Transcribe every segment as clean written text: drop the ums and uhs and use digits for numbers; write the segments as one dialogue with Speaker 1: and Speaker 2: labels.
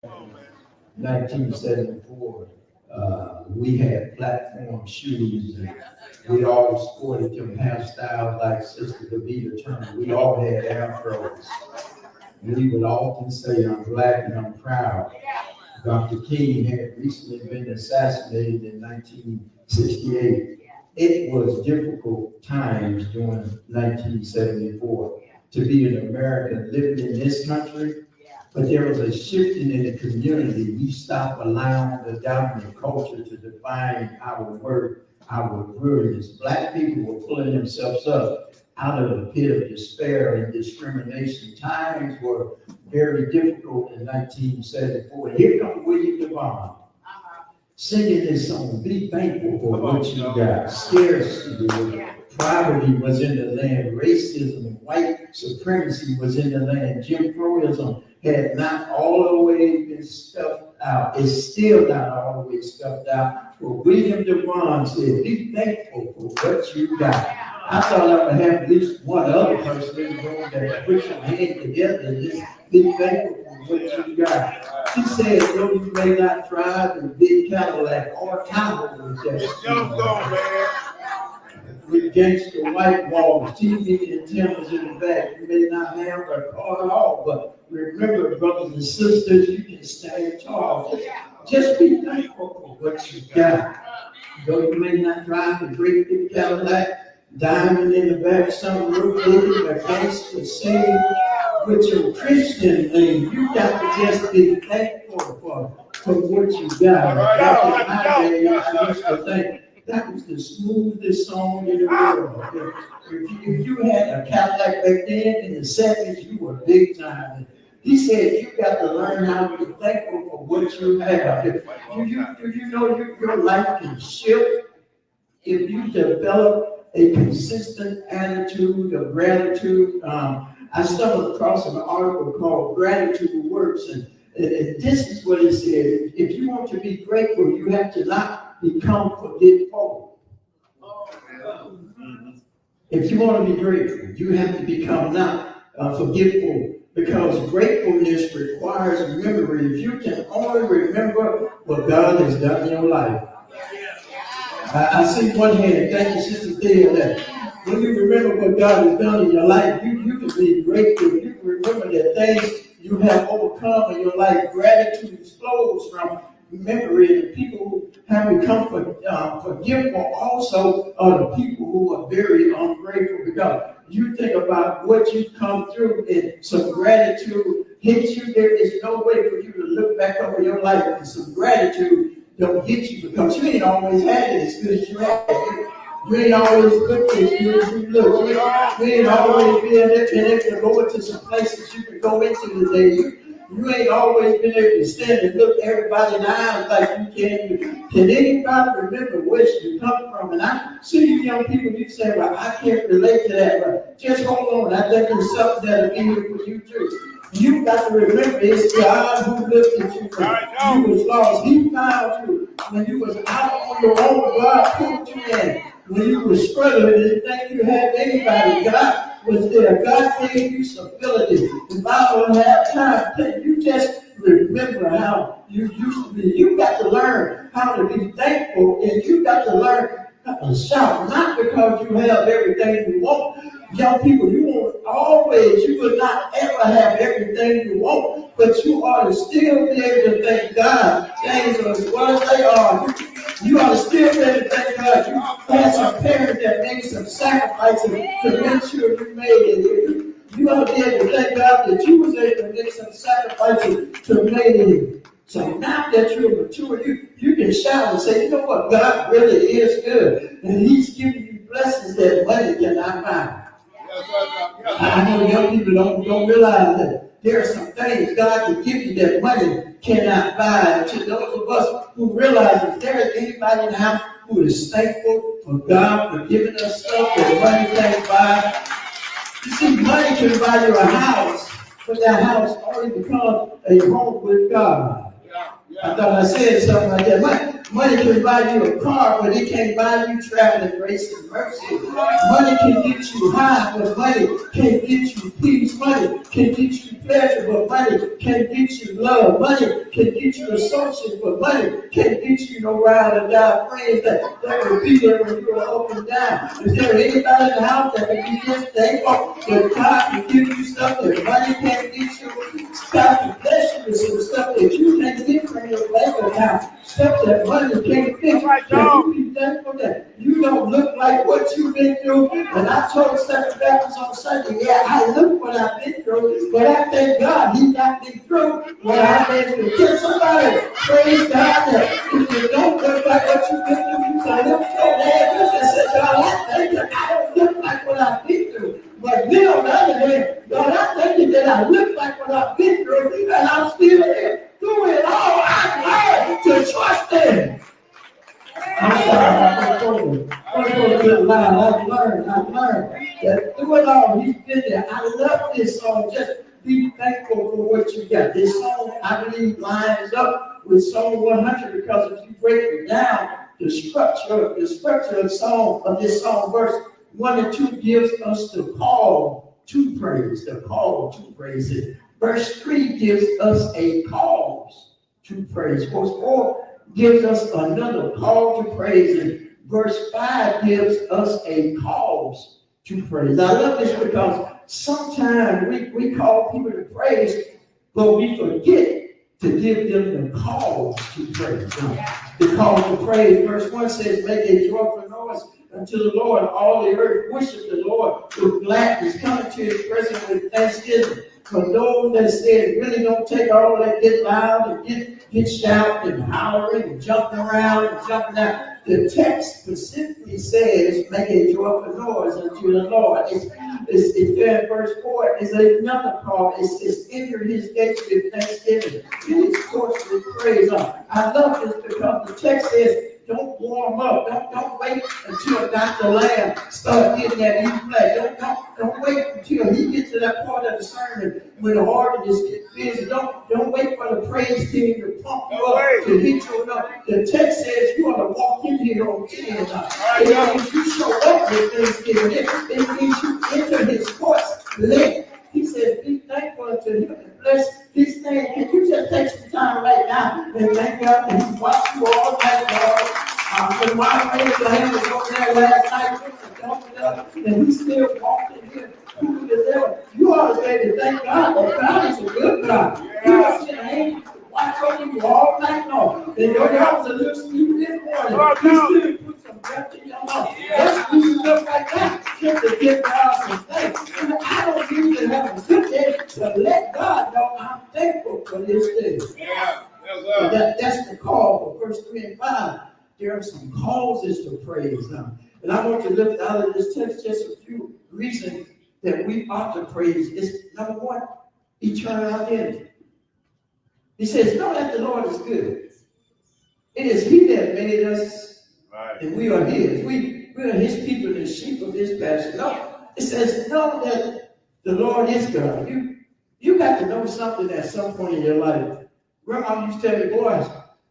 Speaker 1: 1974, we had platform shoes, and we all sported them hairstyles like Sister Davida Turner. We all had afros. We would often say, "I'm black and I'm proud." Dr. King had recently been assassinated in 1968. It was difficult times during 1974 to be an American living in this country, but there was a shifting in the community. We stopped allowing the dominant culture to define our worth, our brilliance. Black people were pulling themselves up out of the pit of despair and discrimination. Times were very difficult in 1974. Here comes William DeVaughn singing this song. Be thankful for what you got. Scarcity, poverty was in the land. Racism and white supremacy was in the land. Jim Crowism had not always been stuffed out. It's still not always stuffed out. But William DeVaughn said, be thankful for what you got. I thought I would have at least one other person in the room that put your hand together and just be thankful for what you got. He said, though you may not drive a big Cadillac or Cowboy with gangster white walls, TV and antennas in the back, you may not have a car at all, but remember, brothers and sisters, you can stand tall. Just be thankful for what you got. Though you may not drive a great big Cadillac, diamond in the back, sunroof, living a gangster scene with your Christian name, you got to just be thankful for what you got. Back in my day, I used to think that was the smoothest song in the world. If you had a Cadillac back then in the 70s, you were big time. He said you got to learn how to be thankful for what you have. Do you know your life can shift if you develop a consistent attitude of gratitude? I stumbled across an article called Gratitude Works, and this is what it said. If you want to be grateful, you have to not become forgetful. If you want to be grateful, you have to become not forgetful, because gratefulness requires memory. If you can only remember what God has done in your life. I see one hand. Thank you, Sister Thea. When you remember what God has done in your life, you can be grateful. You can remember the things you have overcome in your life. Gratitude flows from memory, and the people who have become forgetful also are the people who are very ungrateful, because you think about what you've come through and some gratitude hits you. There is no way for you to look back over your life and some gratitude don't hit you, because you ain't always had it as good as you had. You ain't always looked as good as you look. You ain't always been able to go into some places you can go into today. You ain't always been able to stand and look everybody in the eyes like you can. Can anybody remember where you come from? And I see you young people, you say, well, I can't relate to that, but just hold on. I think there's something that'll be here for you too. You got to remember it's God who lifted you from. You was lost. He found you. When you was out on your own, God pulled you in. When you were struggling and didn't think you had anybody, God was there. God gave you stability. If I don't have time, you just remember how you used to be. You got to learn how to be thankful, and you got to learn how to shout, not because you have everything you want. Young people, you will not ever have everything you want, but you ought to still be able to thank God. Things are what they are. You ought to still be able to thank God. You had some parents that made some sacrifices to make sure you made it. You ought to be able to thank God that you was able to make some sacrifices to make it. So now that you're mature, you can shout and say, you know what, God really is good. And He's giving you blessings that money cannot buy. I know young people don't realize that there are some things God can give you that money cannot buy. And to those of us who realize if there is anybody in the house who is thankful for God for giving us stuff that money can't buy. You see, money can buy you a house, but that house only becomes a home with God. I thought I said something like that. Money can buy you a car, but it can't buy you traveling grace and mercy. Money can get you high, but money can't get you peace. Money can get you pleasure, but money can't get you love. Money can get you associates, but money can't get you no ride or die friends that will be there when you are up and down. Is there anybody in the house that can be just thankful that God can give you stuff that money can't get you? God can bless you with some stuff that you can't get from your bank account. Stuff that money can't fix. That you be thankful that you don't look like what you've been through. And I told Second Baptist on Sunday, yeah, I look what I've been through, but I thank God He got me through what I've been through. Can somebody praise God that if you don't look like what you've been through, you can lift your hand up and say, God, I thank you. I don't look like what I've been through. But then on the other hand, God, I thank you that I look like what I've been through, and I'm still here. Through it all, I learned to trust Him. I'm sorry, I'm going to go a little loud. I've learned that through it all, He's been there. I love this song. Just be thankful for what you got. This song, I believe, lines up with Psalm 100 because if you break it down, the structure of this song, verse 1 and 2 gives us the call to praise, Verse 3 gives us a cause to praise. Verse 4 gives us another call to praise. And verse 5 gives us a cause to praise. I love this because sometimes we call people to praise, but we forget to give them the cause to praise. The call to praise. Verse 1 says, make a joyful noise unto the Lord, all the earth. Worship the Lord with gladness. Come to His presence with thanksgiving. For those that said, really don't take all that, get loud and get shouting and hollering and jumping around and jumping out. The text specifically says, make a joyful noise unto the Lord. It's there in verse 4. It's another call. It's enter His gates with thanksgiving, in His courts with praise. I love this because the text says, don't warm up. Don't wait until Dr. Lamb starts getting that new flesh. Don't wait until he gets to that part of the sermon when the audience gets busy. Don't wait for the praise team to pump you up, to hit you up. The text says you ought to walk in here on any of them. It means you show up with thanksgiving. It means you enter His courts late. He says, be thankful unto Him and bless His name. Can you just take some time right now and thank God that He's watched you all night long? The moderator Lamb was over there last night, and He's still walking here. You ought to say to thank God that God is a good God. You ought to say, hey, watch over you all night long. And your house is a little sleepy this morning. He still put some breath in your mouth. Let's do stuff like that just to give God some thanks. I don't need to have a good day to let God know I'm thankful for this day. Yeah. That's the call for verse 3 and 5. There are some causes to praise now. And I want to lift out of this text just a few reasons that we ought to praise. Is number one, eternal identity. He says, know that the Lord is good. It is He that made us, and we are His. We are His people and sheep of His pasture. No, it says, know that the Lord is God. You got to know something at some point in your life. Grandma used to tell me, boys,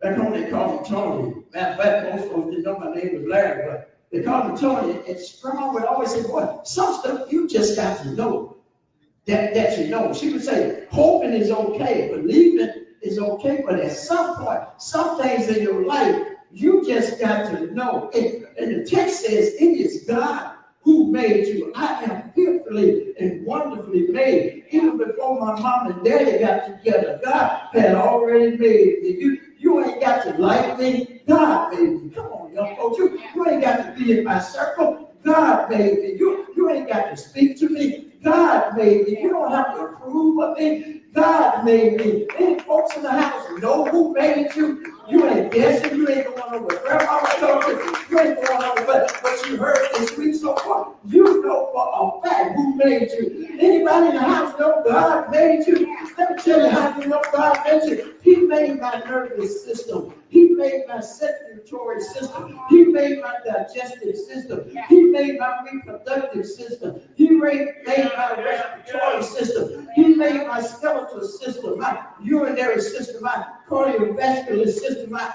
Speaker 1: back home they called me Tony. Matter of fact, most folks didn't know my name was Larry, but they called me Tony. And Grandma would always say, boy, some stuff you just got to know that you know. She would say, hoping is okay, believing is okay, but at some point, some things in your life, you just got to know. And the text says, it is God who made you. I am fearfully and wonderfully made. Even before my mom and daddy got together, God had already made me. You ain't got to like me. God made me. Come on, young folks. You ain't got to be in my circle. God made me. You ain't got to speak to me. God made me. You don't have to approve of me. God made me. Any folks in the house know who made you? You ain't guessing. You ain't going over grandma told you. You ain't going over what you heard this week so far. You know for a fact who made you. Anybody in the house know God made you? Let me tell you how you know God made you. He made made my nervous system. He made my circulatory system. He made my digestive system. He made my reproductive system. He made my respiratory system. He made my skeletal system, my urinary system, my cardiovascular system, my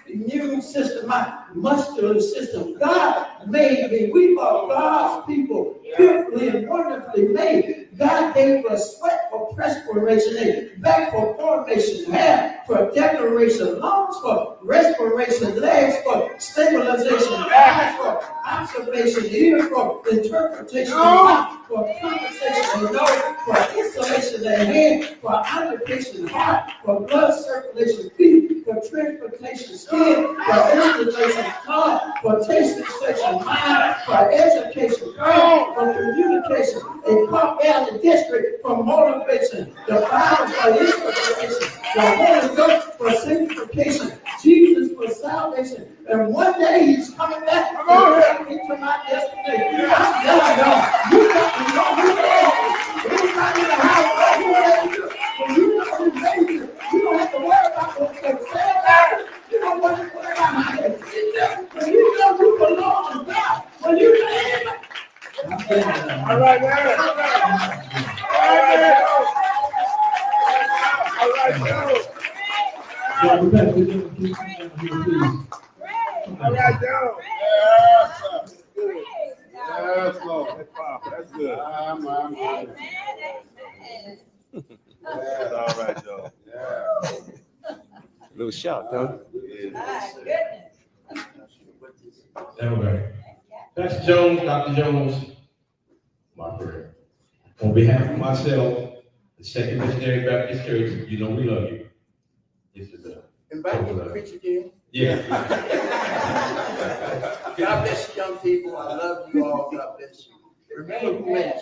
Speaker 1: immune system, my muscular system. God made me. We are God's people, fearfully and wonderfully made. God gave us sweat for perspiration, back for formation, hair for decoration, lungs for respiration, legs for stabilization, eyes for observation, ears for interpretation, mouth for conversation, and nose for insulation, and hand for occupation, heart for blood circulation, feet for transportation, skin for installation, tongue for taste sensation, mind for education, brain for communication, a Park Valley district for motivation, the Bible for inspiration, the Holy Ghost for sanctification, Jesus for salvation, and one day He's coming back to take me to my destination. I'm done, y'all. You got to know who you are. Everybody in the house, who made you? When you know who made you, you don't have to worry about what they say about it. You don't want to worry about how they treat you. When you know you belong to God, when you know Him.
Speaker 2: All right, man. All right, Joe. Yes, Lord. That's good. That's all right, Joe.
Speaker 3: Little shout, huh?
Speaker 4: All right. Pastor Jones, Dr. Jones, my friend. On behalf of myself, the Second Missionary Baptist Church, you know we love you. This is a.
Speaker 1: Invite me to preach again.
Speaker 4: Yeah.
Speaker 1: God bless you, young people. I love you all. God bless you. Remember who made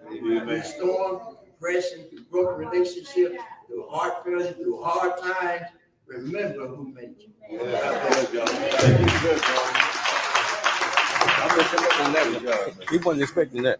Speaker 1: you. Through storm, depression, through broken relationships, through heart failure, through hard times. Remember who made you.
Speaker 2: God bless y'all. Good, Joe. I'm looking at that.
Speaker 3: He wasn't expecting that.